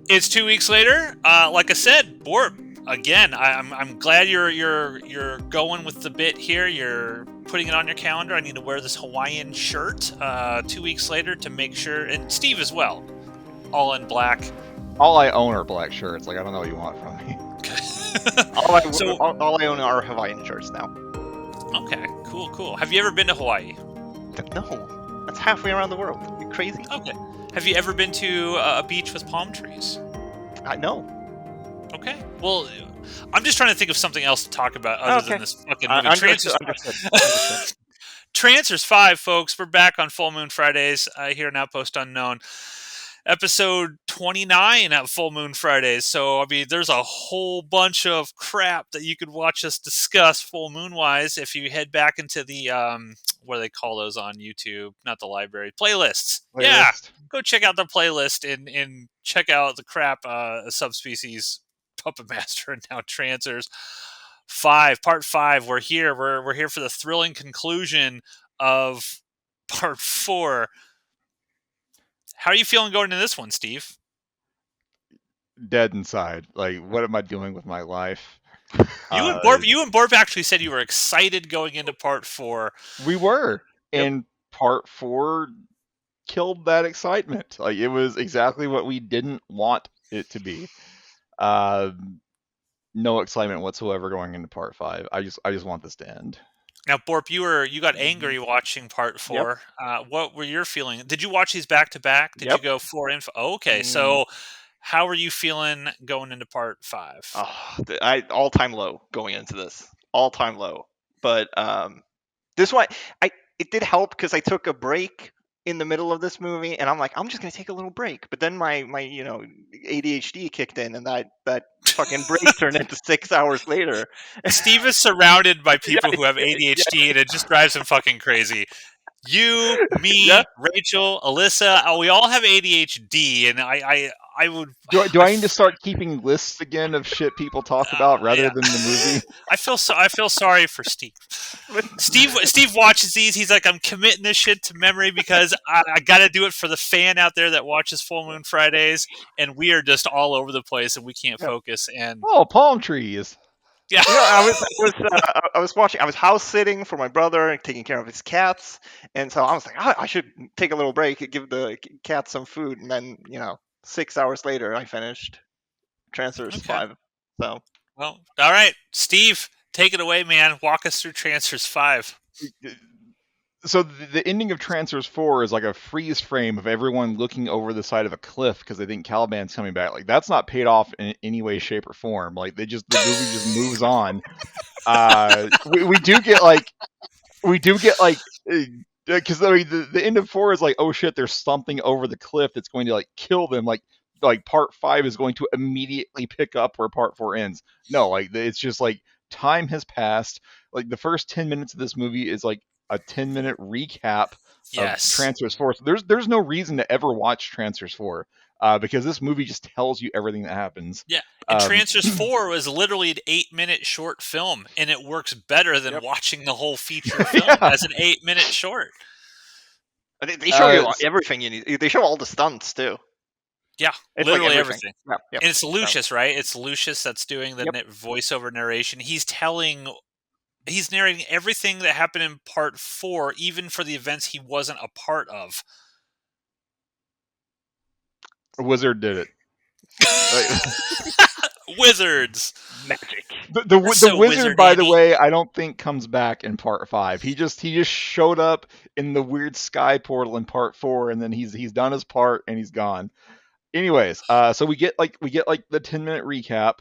It's 2 weeks later. Like I said, Borp. Again, I'm glad you're going with the bit here. You're putting it on your calendar. I need to wear this Hawaiian shirt 2 weeks later to make sure, and Steve as well, all in black. All I own are black shirts. Like, I don't know what you want from me. So all I own are Hawaiian shirts now. okay, cool. Have you ever been to Hawaii? No, that's halfway around the world. You crazy? Okay. Have you ever been to a beach with palm trees? No. Okay. Well, I'm just trying to think of something else to talk about other than this fucking movie. Understood. Trancers 5, folks. We're back on Full Moon Fridays here in Outpost Unknown. Episode 29 at Full Moon Fridays. So, I mean, there's a whole bunch of crap that you could watch us discuss full moon-wise if you head back into the, what do they call those on YouTube? Not the library. Playlists. Yeah. Go check out the playlist and check out the crap subspecies Puppet Master and now Trancers 5, Part 5. We're here. We're here for the thrilling conclusion of Part 4. How are you feeling going into this one, Steve? Dead inside. Like, what am I doing with my life? You and Borp actually said you were excited going into Part 4. We were. Yep. And Part 4 killed that excitement. Like, it was exactly what we didn't want it to be. No excitement whatsoever going into Part 5. I just want this to end. Now, Borp, you got angry watching Part 4. Yep. What were your feelings? Did you watch these back to back? Did you go 4 and 5? Oh, okay, so how are you feeling going into Part 5? Oh, all-time low going into this. All-time low. But this one, it did help because I took a break in the middle of this movie, and I'm like, I'm just gonna take a little break. But then my ADHD kicked in, and that fucking break turned into 6 hours later. Steve is surrounded by people who have ADHD, and it just drives him fucking crazy. You, me, Rachel, Alyssa, we all have ADHD, and I would. Do I need to start keeping lists again of shit people talk about rather than the movie? I feel sorry for Steve. Steve watches these. He's like, I'm committing this shit to memory because I got to do it for the fan out there that watches Full Moon Fridays, and we are just all over the place and we can't focus. And palm trees. Yeah, I was watching. I was house sitting for my brother, taking care of his cats, and so I was like, I should take a little break, give the cats some food, and then 6 hours later, I finished Trancers 5. So, well, all right, Steve, take it away, man. Walk us through Trancers 5. So the ending of Trancers 4 is like a freeze frame of everyone looking over the side of a cliff because they think Caliban's coming back. Like, that's not paid off in any way, shape, or form. Like, the movie just moves on. We do get like because the end of 4 is like, oh shit, there's something over the cliff that's going to like kill them. Like Part 5 is going to immediately pick up where Part 4 ends. No, like it's just like time has passed. Like the first 10 minutes of this movie is like a 10-minute recap of Trancers 4. So there's no reason to ever watch Trancers 4 because this movie just tells you everything that happens. Yeah, and Trancers 4 was literally an 8-minute short film, and it works better than watching the whole feature film as an 8-minute short. They show you everything you need. They show all the stunts too. Yeah, it's literally like everything. Yep. And it's Lucius, right? It's Lucius that's doing the voiceover narration. He's narrating everything that happened in Part 4, even for the events he wasn't a part of. A wizard did it. Wizards. Magic. The wizard, by the way, I don't think comes back in Part 5. He just showed up in the weird sky portal in Part 4, and then he's done his part and he's gone. Anyways, so we get like the 10-minute recap.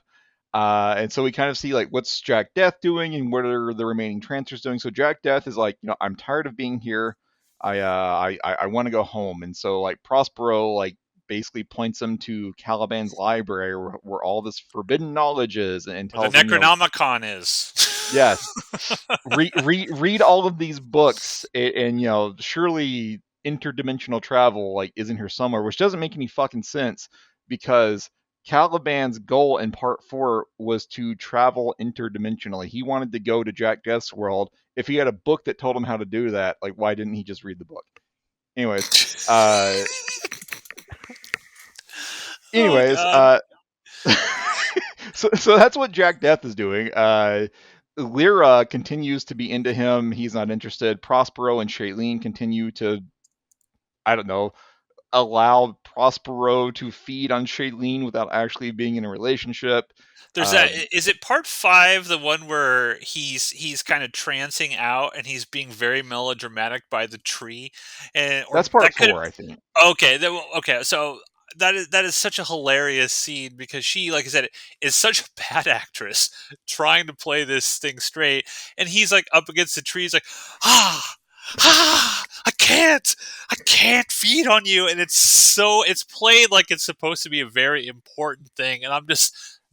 And so we kind of see like what's Jack Death doing and what are the remaining Trancers doing. So Jack Death is like, I'm tired of being here. I want to go home. And so like Prospero like basically points him to Caliban's library where all this forbidden knowledge is and tells the Necronomicon is. Yes. read all of these books and surely interdimensional travel like is in here somewhere, which doesn't make any fucking sense because Caliban's goal in Part 4 was to travel interdimensionally. He wanted to go to Jack Death's world. If he had a book that told him how to do that, like, why didn't he just read the book? Anyways, Oh Anyways, God. so that's what Jack Death is doing. Lyra continues to be into him. He's not interested. Prospero and Shailene continue to, I don't know, allow Prospero to feed on Shailene without actually being in a relationship. There's that. Is it part 5, the one where he's kind of trancing out and he's being very melodramatic by the tree, and or That's part that could have. 4, I think. Okay, okay. So that is such a hilarious scene because she, like I said, is such a bad actress trying to play this thing straight, and he's like up against the tree. He's like, I can't feed on you, and it's played like it's supposed to be a very important thing, and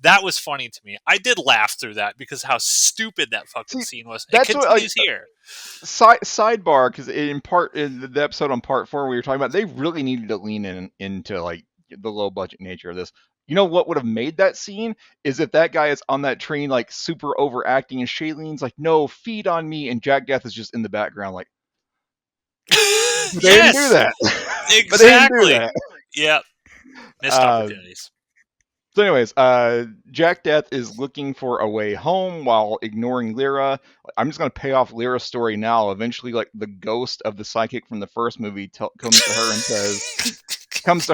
that was funny to me. I did laugh through that because how stupid that fucking See, scene was. It that's what, like, continues here. sidebar, because in the episode on part 4 we were talking about, they really needed to lean into like the low budget nature of this. You know what would have made that scene is if that guy is on that train like super overacting and Shailene's like, no, feed on me, and Jack Death is just in the background like, they didn't do Yes, that. But they didn't do exactly. that. Yep, missed Uh, opportunities. So, anyways, Jack Death is looking for a way home while ignoring Lyra. I'm just gonna pay off Lyra's story now. Eventually, like the ghost of the psychic from the first movie comes to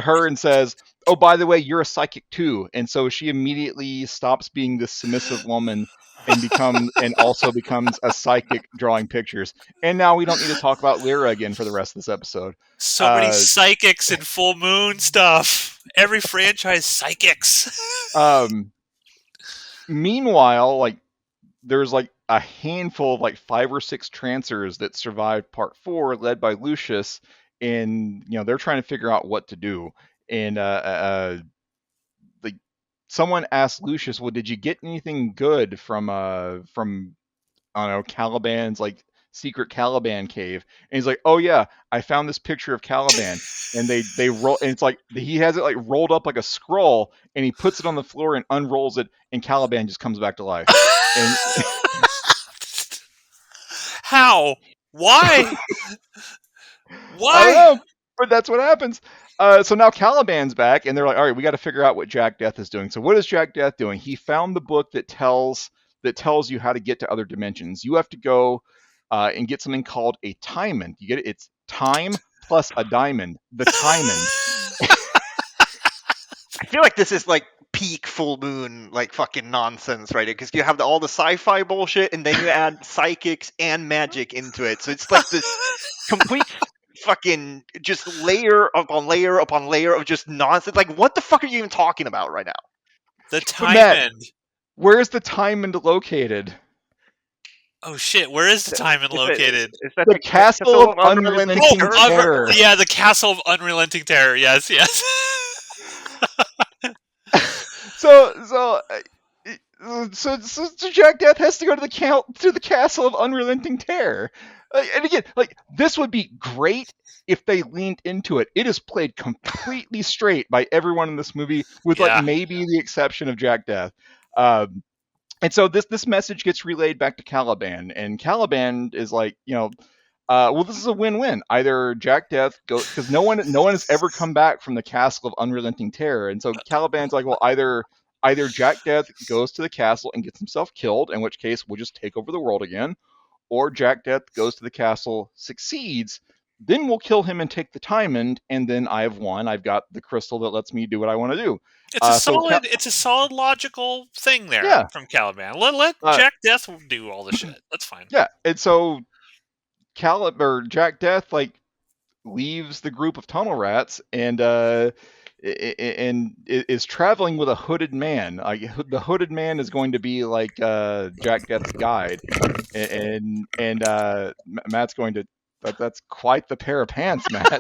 her and says, "Oh, by the way, you're a psychic too." And so she immediately stops being this submissive woman and also becomes a psychic drawing pictures. And now we don't need to talk about Lyra again for the rest of this episode. So many psychics and full moon stuff. Every franchise psychics. Meanwhile, like there's like a handful of like 5 or 6 Trancers that survived part 4, led by Lucius, and they're trying to figure out what to do. And like someone asked Lucius, "Well, did you get anything good from I don't know, Caliban's like secret Caliban cave?" And he's like, "Oh yeah, I found this picture of Caliban." And they roll, and it's like he has it like rolled up like a scroll, and he puts it on the floor and unrolls it, and Caliban just comes back to life. And How? Why? I don't Why? know, but that's what happens. So now Caliban's back, and they're like, "All right, we got to figure out what Jack Death is doing." So what is Jack Death doing? He found the book that tells you how to get to other dimensions. You have to go and get something called a timend. You get it? It's time plus a diamond. The timend. I feel like this is like peak full moon, like fucking nonsense, right? Because you have all the sci-fi bullshit, and then you add psychics and magic into it. So it's like this complete fucking just layer upon layer upon layer of just nonsense. Like, what the fuck are you even talking about right now? The But Matt, timend. where's the timend located? Oh shit! Where is the timend located? Is that The Castle of Unrelenting Terror. Yeah, the Castle of Unrelenting Terror. Yes, yes. So Jack Death has to go to the Castle of Unrelenting Terror. And again, like this would be great if they leaned into it. It is played completely straight by everyone in this movie, with like maybe the exception of Jack Death. And so this message gets relayed back to Caliban, and Caliban is like, well, this is a win-win. Either Jack Death goes, because no one has ever come back from the Castle of Unrelenting Terror, and so Caliban's like, well, either Jack Death goes to the castle and gets himself killed, in which case we'll just take over the world again, or Jack Death goes to the castle, succeeds, then we'll kill him and take the timend, and then I have won. I've got the crystal that lets me do what I want to do. It's a solid logical thing there from Caliban. Let Jack Death do all the shit. That's fine. Yeah, and so Jack Death like leaves the group of tunnel rats and is traveling with a hooded man. The hooded man is going to be like Jack Death's guide, and Matt's going to. That's quite the pair of pants, Matt.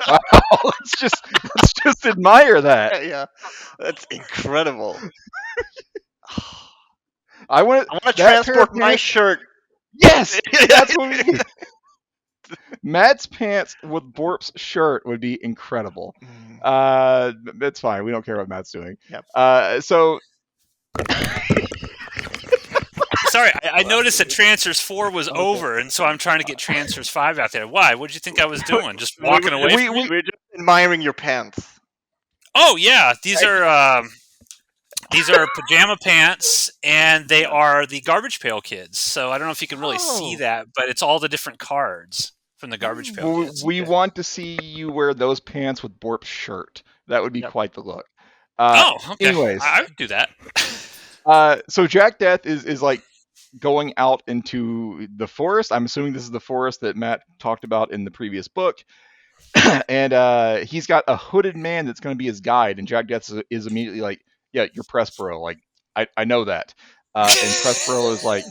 Wow, let's just admire that. Yeah, that's incredible. I want to transport my shirt. Yes, that's what we need. Matt's pants with Borp's shirt would be incredible. It's fine. We don't care what Matt's doing. Yep. So. Sorry, I noticed that Trancers 4 was over, and so I'm trying to get Trancers 5 out there. Why? What did you think I was doing? Just walking away from you? We're just admiring your pants. Oh yeah, these are pajama pants, and they are the Garbage Pail Kids. So I don't know if you can really see Oh. that, but it's all the different cards from the Garbage Pail Kids. We want to see you wear those pants with Borp's shirt. That would be Yep. quite the look. Oh, okay. Anyways, I would do that. so Jack Death is like going out into the forest. I'm assuming this is the forest that Matt talked about in the previous book. And he's got a hooded man that's going to be his guide. And Jack Death is immediately like, "Yeah, you're Pressborough. Like, I know that." And Pressborough is like,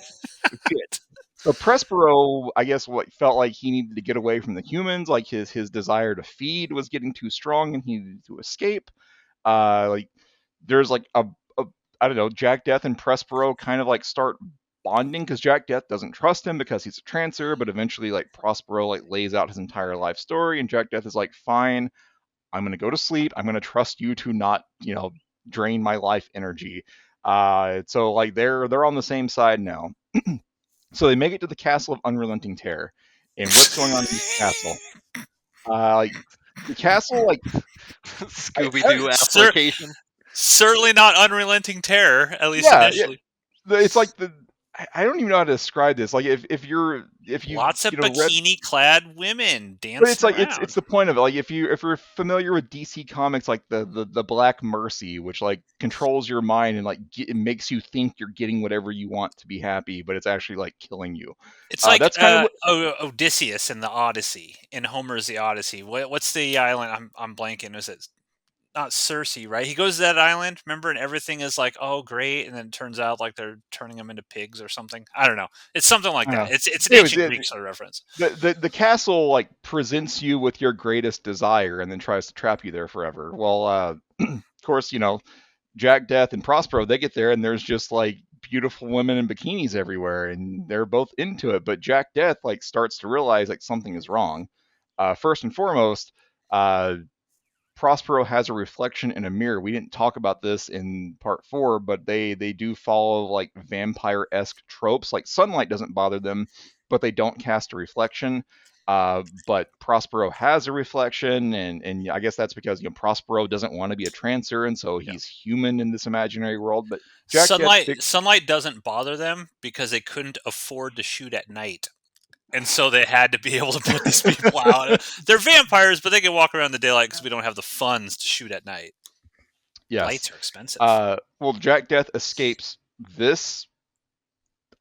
"Good." So Pressborough, I guess, what felt like he needed to get away from the humans. Like his desire to feed was getting too strong, and he needed to escape. Like there's like a I don't know, Jack Death and Pressborough kind of like start bonding because Jack Death doesn't trust him because he's a trancer, but eventually like Prospero like lays out his entire life story, and Jack Death is like, fine, I'm gonna go to sleep. I'm gonna trust you to not, drain my life energy. So like they're on the same side now. So they make it to the castle of Unrelenting Terror. And what's going on in this castle? Like the castle, like Scooby Doo Cer- application. Certainly not unrelenting terror, at least yeah, initially. it's like I don't even know how to describe this. Like if you Lots of read, bikini-clad women but it's dancing like around. it's the point of it. Like if you're familiar with DC Comics, like the Black Mercy, which like controls your mind and like it makes you think you're getting whatever you want to be happy, but it's actually like killing you. It's like That's kind of what. Odysseus in the Odyssey, in Homer's The Odyssey. What's the island? I'm blanking. Is it not Circe, right? He goes to that island, remember, and everything is like, oh, great, and then it turns out like they're turning him into pigs or something. I don't know. It's something like that. It's an Anyways, ancient Greek sort of reference. the castle like presents you with your greatest desire and then tries to trap you there forever. Well, of course, Jack Death and Prospero, they get there and there's just like beautiful women in bikinis everywhere and they're both into it. But Jack Death like starts to realize like something is wrong. First and foremost, uh, Prospero has a reflection in a mirror. We didn't talk about this in part 4, but they do follow like vampire-esque tropes. Like sunlight doesn't bother them, but they don't cast a reflection. But Prospero has a reflection, and I guess that's because Prospero doesn't want to be a trancer, and so Yeah. he's human in this imaginary world. But Jack Death Sunlight doesn't bother them because they couldn't afford to shoot at night. And so they had to be able to put these people out. They're vampires, but they can walk around in the daylight because we don't have the funds to shoot at night. Yes. Lights are expensive. Well, Jack Death escapes this,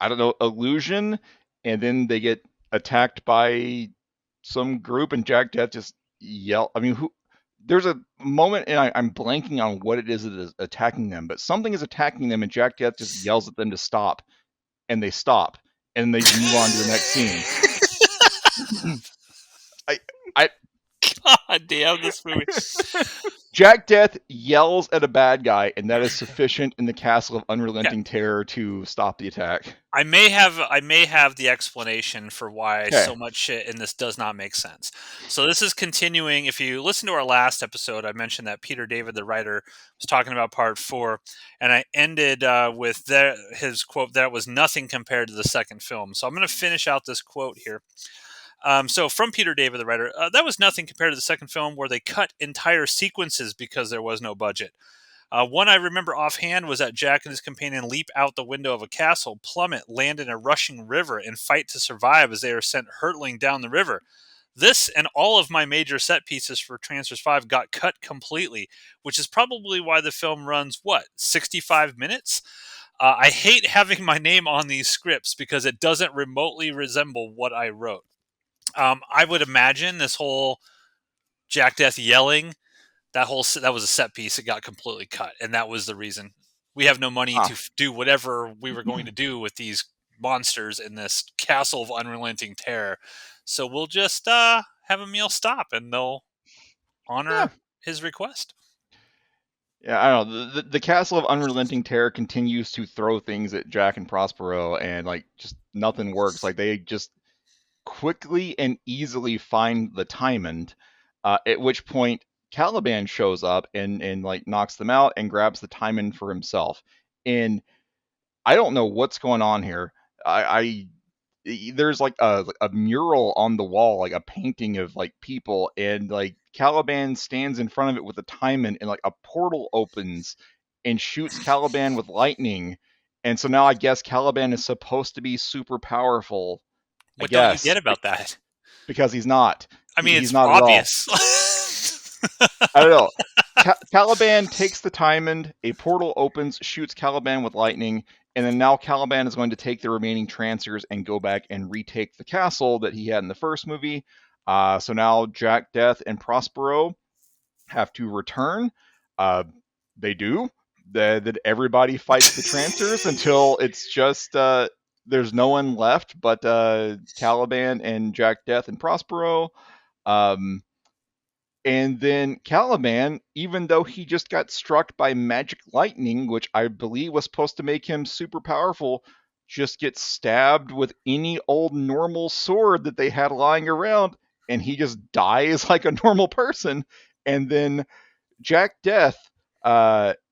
I don't know, illusion, and then they get attacked by some group, and Jack Death just yell. I mean, who? There's a moment, and I'm blanking on what it is that is attacking them, but something is attacking them, and Jack Death just yells at them to stop, and they stop, and they move on to the next scene. I God damn this movie. Jack Death yells at a bad guy, and that is sufficient in the castle of Unrelenting Terror to stop the attack. I may have the explanation for why so much shit in this does not make sense. So this is continuing. If you listen to our last episode, I mentioned that Peter David, the writer, was talking about part 4, and I ended with his quote that was nothing compared to the second film. So I'm going to finish out this quote here. So from Peter David, the writer, that was nothing compared to the second film where they cut entire sequences because there was no budget. One I remember offhand was that Jack and his companion leap out the window of a castle, plummet, land in a rushing river, and fight to survive as they are sent hurtling down the river. This and all of my major set pieces for Trancers 5 got cut completely, which is probably why the film runs, 65 minutes? I hate having my name on these scripts because it doesn't remotely resemble what I wrote. I would imagine this whole Jack Death yelling, that was a set piece. It got completely cut, and that was the reason. We have no money to do whatever we were going to do with these monsters in this castle of unrelenting terror. So we'll just have Emil stop, and they'll honor his request. Yeah, I don't know. The castle of unrelenting terror continues to throw things at Jack and Prospero, and like just nothing works. Like they just quickly and easily find the Timond, at which point Caliban shows up and like knocks them out and grabs the Timond for himself. And I don't know what's going on here. there's like a mural on the wall, like a painting of like people, and like Caliban stands in front of it with a timon, and like a portal opens and shoots Caliban with lightning. And so now I guess Caliban is supposed to be super powerful. I What don't you guess get about that? because he's not. I mean, He's it's not at all. obvious. I don't know. Caliban takes the Timon, a portal opens, shoots Caliban with lightning, and then now Caliban is going to take the remaining Trancers and go back and retake the castle that he had in the first movie. So now Jack Death and Prospero have to return. Uh, they do. That everybody fights the Trancers until it's just there's no one left but Caliban and Jack Death and Prospero. Um, and then Caliban, even though he just got struck by magic lightning, which I believe was supposed to make him super powerful, just gets stabbed with any old normal sword that they had lying around, and he just dies like a normal person. And then Jack Death,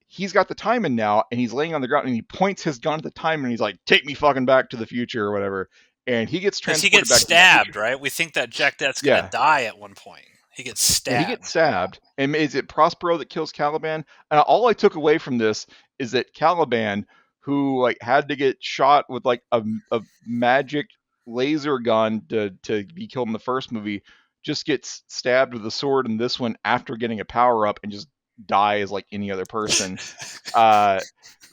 he's got the timing now, and he's laying on the ground, and he points his gun at the timing, and he's like, "Take me fucking back to the future," or whatever. And he gets Because he transported gets back to the stabbed, future. right? We think that Jack Death's going to Yeah, die at one point. He gets yeah, he gets stabbed. stabbed. And is it Prospero that kills Caliban? All I took away from this is that Caliban, who like had to get shot with like a magic laser gun to be killed in the first movie, just gets stabbed with a sword in this one after getting a power up and just dies like any other person. Uh,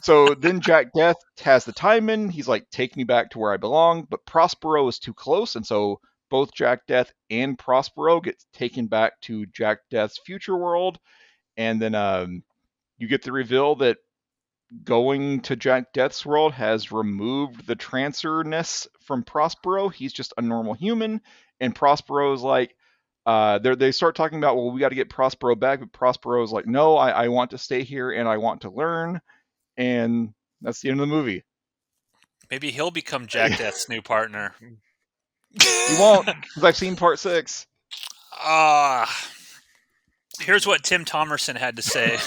so then Jack Death has the timing. He's like, take me back to where I belong. But Prospero is too close. And so both Jack Death and Prospero get taken back to Jack Death's future world. And then you get the reveal that going to Jack Death's world has removed the Trancerness from Prospero. He's just a normal human. And Prospero's like, they start talking about, well, we got to get Prospero back. But Prospero's like, no, I want to stay here and I want to learn. And that's the end of the movie. Maybe he'll become Jack Death's new partner. He won't, because I've seen part 6. Here's what Tim Thomerson had to say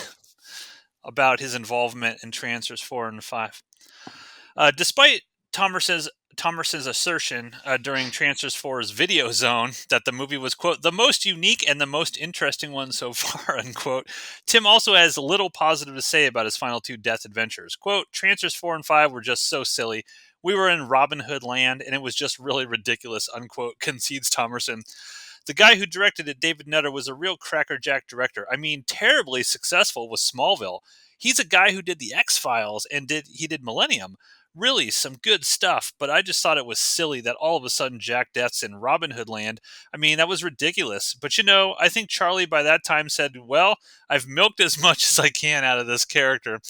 about his involvement in Trancers 4 and 5. Despite Thomerson's assertion during Trancers 4's video zone that the movie was, quote, the most unique and the most interesting one so far, unquote, Tim also has little positive to say about his final 2 death adventures. Quote, Trancers 4 and 5 were just so silly. We were in Robin Hood land, and it was just really ridiculous, unquote, concedes Thomerson. The guy who directed it, David Nutter, was a real crackerjack director. I mean, terribly successful with Smallville. He's a guy who did the X-Files and he did Millennium. Really, some good stuff, but I just thought it was silly that all of a sudden Jack Death's in Robin Hood land. I mean, that was ridiculous. But I think Charlie by that time said, well, I've milked as much as I can out of this character.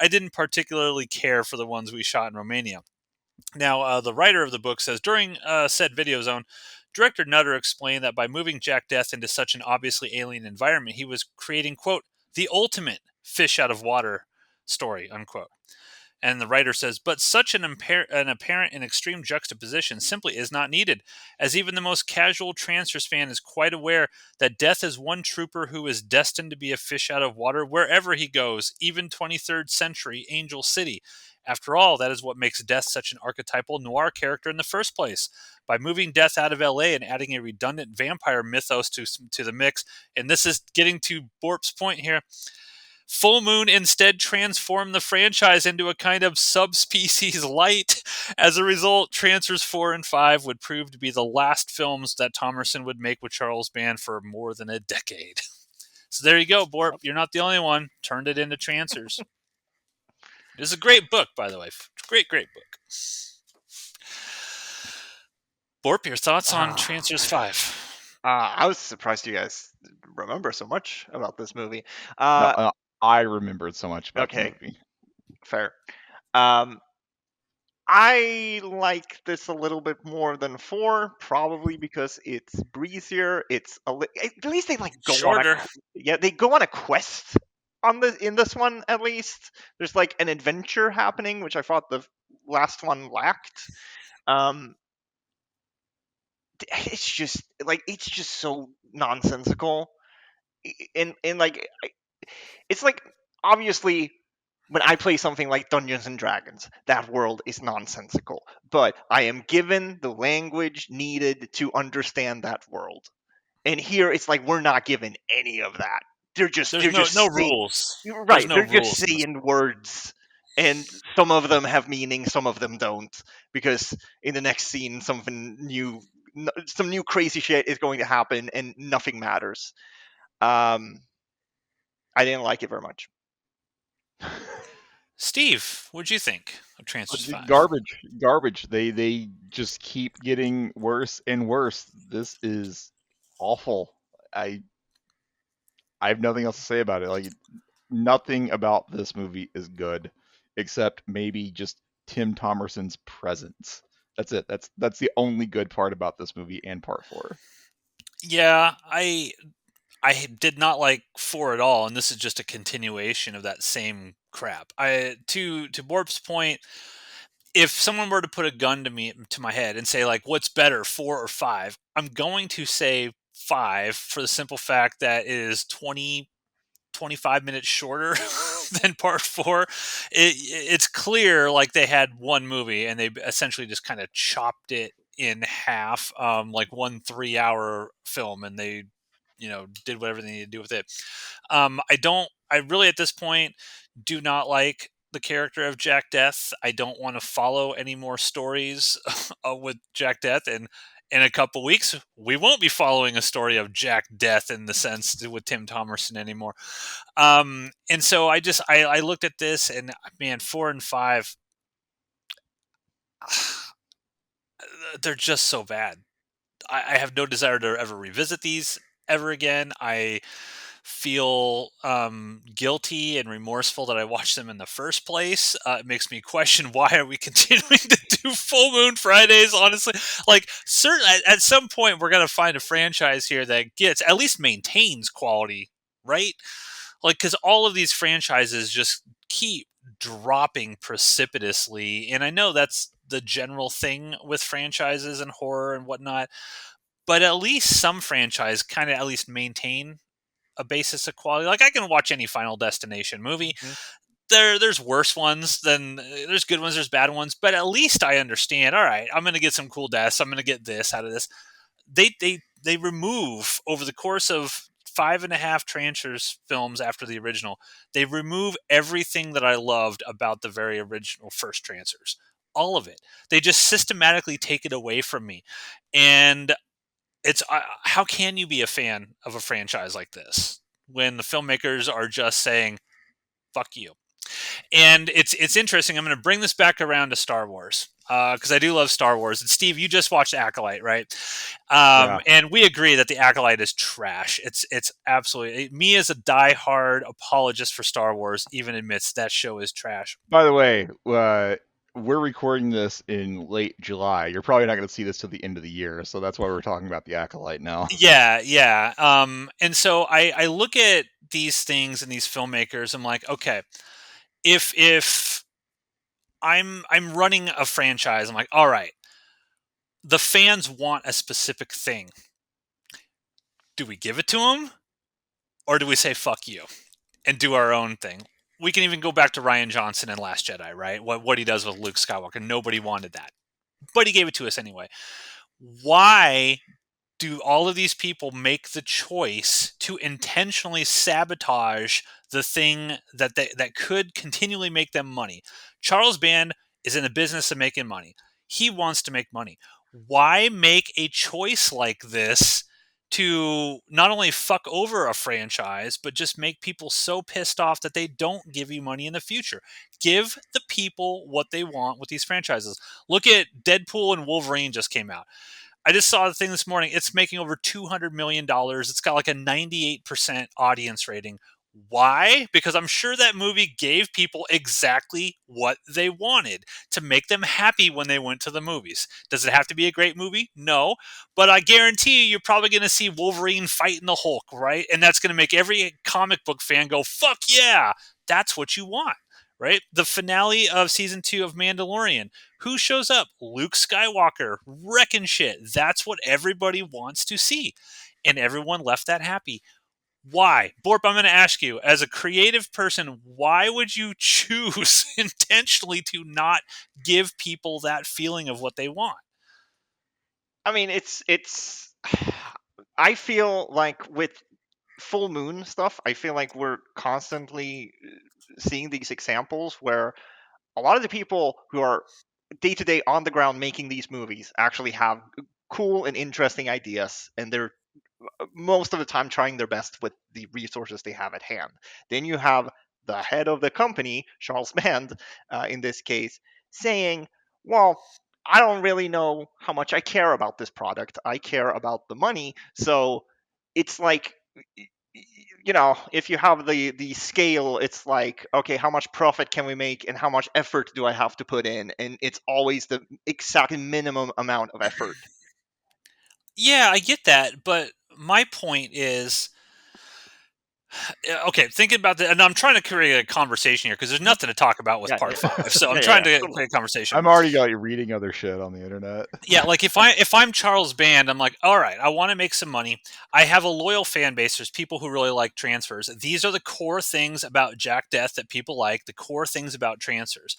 I didn't particularly care for the ones we shot in Romania. Now, the writer of the book says, during said video zone, director Nutter explained that by moving Jack Death into such an obviously alien environment, he was creating, quote, the ultimate fish out of water story, unquote. And the writer says, but such an apparent and extreme juxtaposition simply is not needed, as even the most casual Trancers fan is quite aware that Death is one trooper who is destined to be a fish out of water wherever he goes, even 23rd century Angel City. After all, that is what makes Death such an archetypal noir character in the first place. By moving Death out of LA and adding a redundant vampire mythos to the mix, and this is getting to Borp's point here, Full Moon instead transformed the franchise into a kind of subspecies light. As a result, Trancers 4 and 5 would prove to be the last films that Thomerson would make with Charles Band for more than a decade. So there you go, Borp. You're not the only one. Turned it into Trancers. It is a great book, by the way. Great book. Borp, your thoughts on Trancers 5? I was surprised you guys remember so much about this movie. No, I remembered so much about the movie. Fair. I like this a little bit more than 4, probably because it's breezier. At least they like go shorter. They go on a quest in this one. At least there's like an adventure happening, which I thought the last one lacked. It's just so nonsensical, and like it's like obviously when I play something like Dungeons and Dragons, that world is nonsensical, but I am given the language needed to understand that world. And here it's like we're not given any of that. There's They're no just saying, rules. There's right, no they're just rules. saying words, and some of them have meaning, some of them don't, because in the next scene some new crazy shit is going to happen and nothing matters. I didn't like it very much. Steve, what'd you think of Trancers 5? Garbage. They just keep getting worse and worse. This is awful. I I have nothing else to say about it. Like nothing about this movie is good, except maybe just Tim Thomerson's presence. That's it. That's the only good part about this movie and part four. Yeah, I did not like 4 at all, and this is just a continuation of that same crap. I to Borp's point, if someone were to put a gun to my head and say like what's better, 4 or 5, I'm going to say 5 for the simple fact that it is 25 minutes shorter than part 4. It's clear like they had one movie and they essentially just kind of chopped it in half, like one 3-hour film, and they did whatever they needed to do with it. I really at this point do not like the character of Jack Death. I don't want to follow any more stories with Jack Death, and in a couple weeks we won't be following a story of Jack Death in the sense with Tim Thomerson anymore. And so I looked at this, and man, 4 and 5, they're just so bad. I have no desire to ever revisit these ever again. I feel guilty and remorseful that I watched them in the first place. It makes me question, why are we continuing to do Full Moon Fridays? Honestly, like certain at some point we're gonna find a franchise here that gets at least maintains quality, right? Like, because all of these franchises just keep dropping precipitously, and I know that's the general thing with franchises and horror and whatnot, but at least some franchise kind of at least maintain a basis of quality. Like I can watch any Final Destination movie. Mhm. There's worse ones than there's good ones, there's bad ones, but at least I understand. All right, I'm going to get some cool deaths. I'm going to get this out of this. They remove over the course of 5.5 Trancers films after the original. They remove everything that I loved about the very original first Trancers. All of it. They just systematically take it away from me, and it's how can you be a fan of a franchise like this when the filmmakers are just saying fuck you? And it's interesting. I'm going to bring this back around to Star Wars because I do love Star Wars. And Steve, you just watched Acolyte, right? Yeah. And we agree that the Acolyte is trash. It's absolutely, me as a diehard apologist for Star Wars even admits that show is trash. By the way, we're recording this in late July. You're probably not going to see this till the end of the year, so that's why we're talking about the Acolyte now. Yeah. And so I look at these things and these filmmakers. I'm like, okay, if I'm running a franchise, I'm like, all right, the fans want a specific thing. Do we give it to them, or do we say fuck you and do our own thing? We can even go back to Ryan Johnson in Last Jedi, right? What he does with Luke Skywalker. Nobody wanted that, but he gave it to us anyway. Why do all of these people make the choice to intentionally sabotage the thing that could continually make them money? Charles Band is in the business of making money. He wants to make money. Why make a choice like this to not only fuck over a franchise, but just make people so pissed off that they don't give you money in the future? Give the people what they want with these franchises. Look at Deadpool and Wolverine just came out. I just saw the thing this morning. It's making over $200 million. It's got like a 98% audience rating. Why? Because I'm sure that movie gave people exactly what they wanted to make them happy when they went to the movies. Does it have to be a great movie? No. But I guarantee you're probably going to see Wolverine fighting the Hulk, right? And that's going to make every comic book fan go, fuck yeah. That's what you want, right? The finale of season 2 of Mandalorian. Who shows up? Luke Skywalker, wrecking shit. That's what everybody wants to see. And everyone left that happy. Why? Borp, I'm going to ask you, as a creative person, why would you choose intentionally to not give people that feeling of what they want? I mean, it's. I feel like with full moon stuff, I feel like we're constantly seeing these examples where a lot of the people who are day to day on the ground making these movies actually have cool and interesting ideas, and they're most of the time trying their best with the resources they have at hand. Then you have the head of the company, Charles Band, in this case, saying, well, I don't really know how much I care about this product. I care about the money. So it's like, if you have the scale, it's like, okay, how much profit can we make and how much effort do I have to put in? And it's always the exact minimum amount of effort. Yeah, I get that, but my point is, okay, thinking about that, and I'm trying to create a conversation here because there's nothing to talk about with Yeah, part yeah, 5. So I'm trying yeah, to totally. create a conversation. I'm already got you reading other shit on the internet. Yeah, like if I'm Charles Band, I'm like, all right, I want to make some money. I have a loyal fan base. There's people who really like Trancers. These are the core things about Jack Death that people like. The core things about Trancers.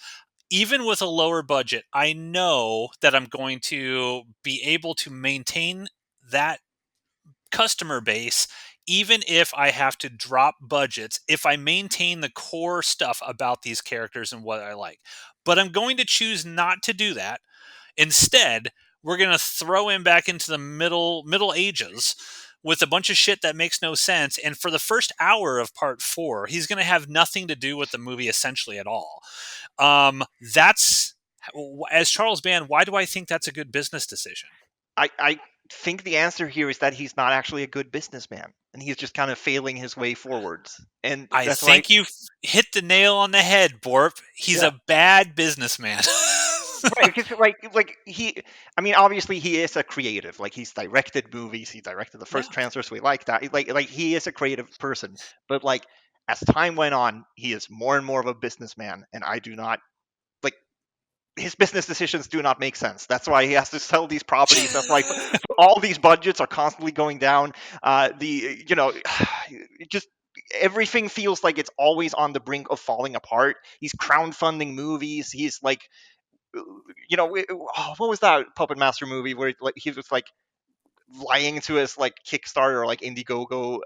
Even with a lower budget, I know that I'm going to be able to maintain that customer base, even if I have to drop budgets, if I maintain the core stuff about these characters and what I like. But I'm going to choose not to do that. Instead, we're going to throw him back into the Middle Ages with a bunch of shit that makes no sense. And for the first hour of part 4, he's going to have nothing to do with the movie essentially at all. That's as Charles Band. Why do I think that's a good business decision? I think the answer here is that he's not actually a good businessman, and he's just kind of failing his way forwards. And I that's why, think you hit the nail on the head, Borp. He's yeah, a bad businessman. right. Because like he, I mean, obviously he is a creative. Like he's directed movies, he directed the Yeah. first Trancers. We like that. Like he is a creative person, but like as time went on, he is more and more of a businessman, and I do not like his business decisions do not make sense. That's why he has to sell these properties. That's why all these budgets are constantly going down. Just everything feels like it's always on the brink of falling apart. He's crowdfunding movies. He's like, what was that Puppet Master movie where like he was like lying to his like Kickstarter or like Indiegogo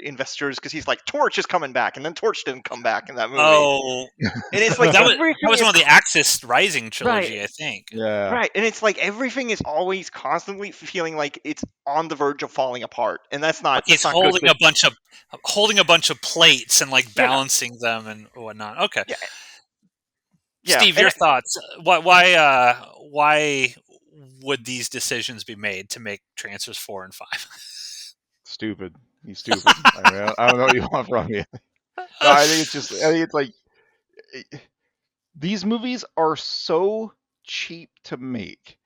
investors because he's like Torch is coming back, and then Torch didn't come back in that movie. Oh, And it's like that everything was is one of the Axis Rising right. trilogy, I think. Yeah. Right, and it's like everything is always constantly feeling like it's on the verge of falling apart, and that's Like not he's good. holding a bunch of plates and like Yeah, balancing them and whatnot. Okay, yeah, yeah, Steve, and your thoughts? Why would these decisions be made to make Trancers 4 and 5? Stupid. He's stupid. I mean, I don't know what you want from me. No, I think it's like these movies are so cheap to make.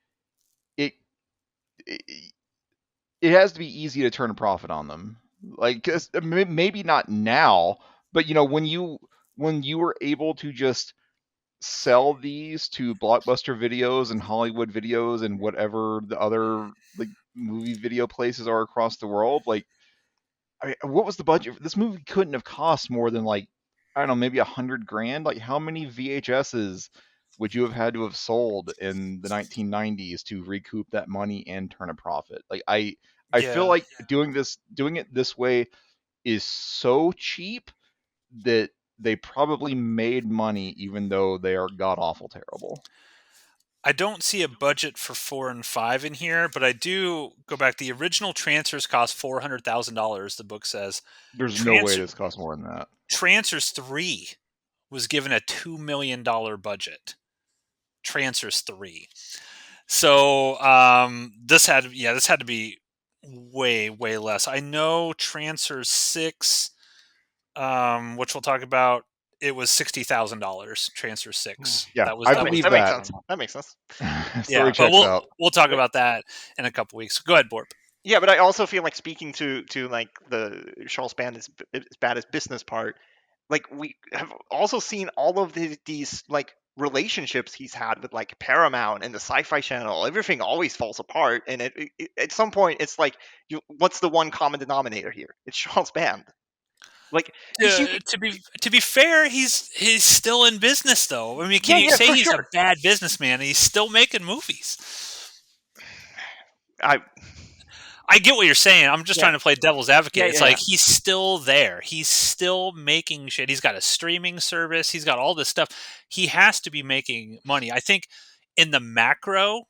It, it it has to be easy to turn a profit on them. Like, 'cause maybe not now, but when you were able to just sell these to Blockbuster Videos and Hollywood Videos and whatever the other like movie video places are across the world, like I mean, what was the budget? This movie couldn't have cost more than like I don't know, maybe 100 grand. Like, how many VHSs would you have had to have sold in the 1990s to recoup that money and turn a profit? Like, I feel Yeah, like doing it this way is so cheap that they probably made money even though they are god awful terrible. I don't see a budget for 4 and 5 in here, but I do go back. The original Trancers cost $400,000. The book says There's no way Trans- this costs more than that. Trancers 3 was given a $2 million budget. Trancers 3. So this had to be way less. I know Trancers 6, which we'll talk about. It was $60,000. Transfer 6. Yeah, That was I that, that was believe that the makes that. sense. That makes sense. yeah. Story But checks out. we'll talk about that in a couple weeks. Go ahead, Borp. Yeah, but I also feel like speaking to like the Charles Band is bad as business part. Like we have also seen all of these like relationships he's had with like Paramount and the Sci-Fi Channel, everything always falls apart. And at some point, it's like, what's the one common denominator here? It's Charles Band. Like, to be fair, he's still in business though. I mean, can you say he's a bad businessman and he's still making movies? I get what you're saying. I'm just trying to play devil's advocate. It's like he's still there. He's still making shit. He's got a streaming service. He's got all this stuff. He has to be making money. I think in the macro,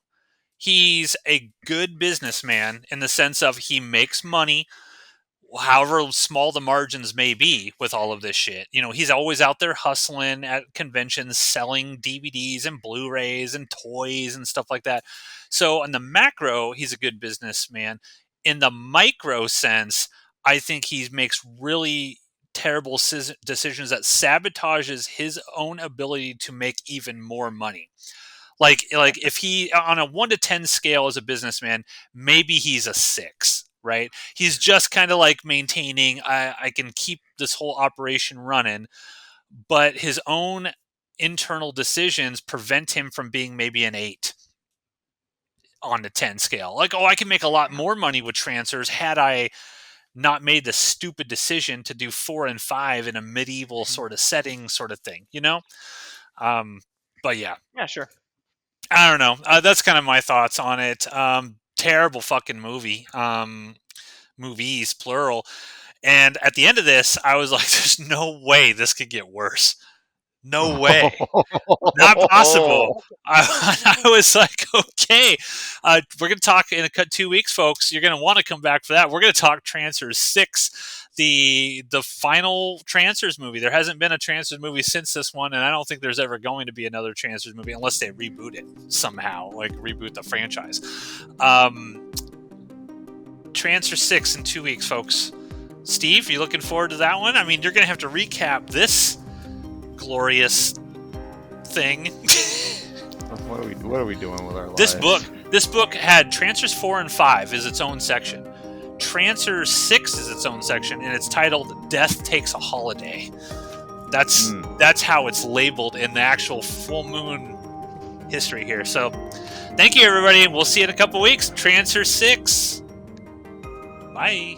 he's a good businessman in the sense of he makes money, however small the margins may be with all of this shit. You know, he's always out there hustling at conventions, selling DVDs and Blu-rays and toys and stuff like that. So in the macro, he's a good businessman. In the micro sense, I think he makes really terrible decisions that sabotages his own ability to make even more money. Like if he, on a 1 to 10 scale as a businessman, maybe he's a 6, right? He's just kind of like maintaining, I can keep this whole operation running, but his own internal decisions prevent him from being maybe an 8 on the 10 scale. Like, I can make a lot more money with Trancers had I not made the stupid decision to do 4 and 5 in a medieval sort of setting sort of thing, you know? But yeah. Yeah, sure. I don't know. That's kind of my thoughts on it. Terrible fucking movie. Movies, plural. And at the end of this, I was like, there's no way this could get worse. No way. Not possible. I was like, okay. We're going to talk in 2 weeks, folks. You're going to want to come back for that. We're going to talk Trancers 6, the final Trancers movie. There hasn't been a Trancers movie since this one, and I don't think there's ever going to be another Trancers movie unless they reboot it somehow, like reboot the franchise. Trancers 6 in 2 weeks, folks. Steve, you looking forward to that one? I mean, you're going to have to recap this glorious thing. What are we doing with our lives? This book had Trancers 4 and 5 is its own section. Trancers 6 is its own section, and it's titled Death Takes a Holiday. That's how it's labeled in the actual full moon history here. So thank you, everybody. We'll see you in a couple weeks. Trancers 6. Bye.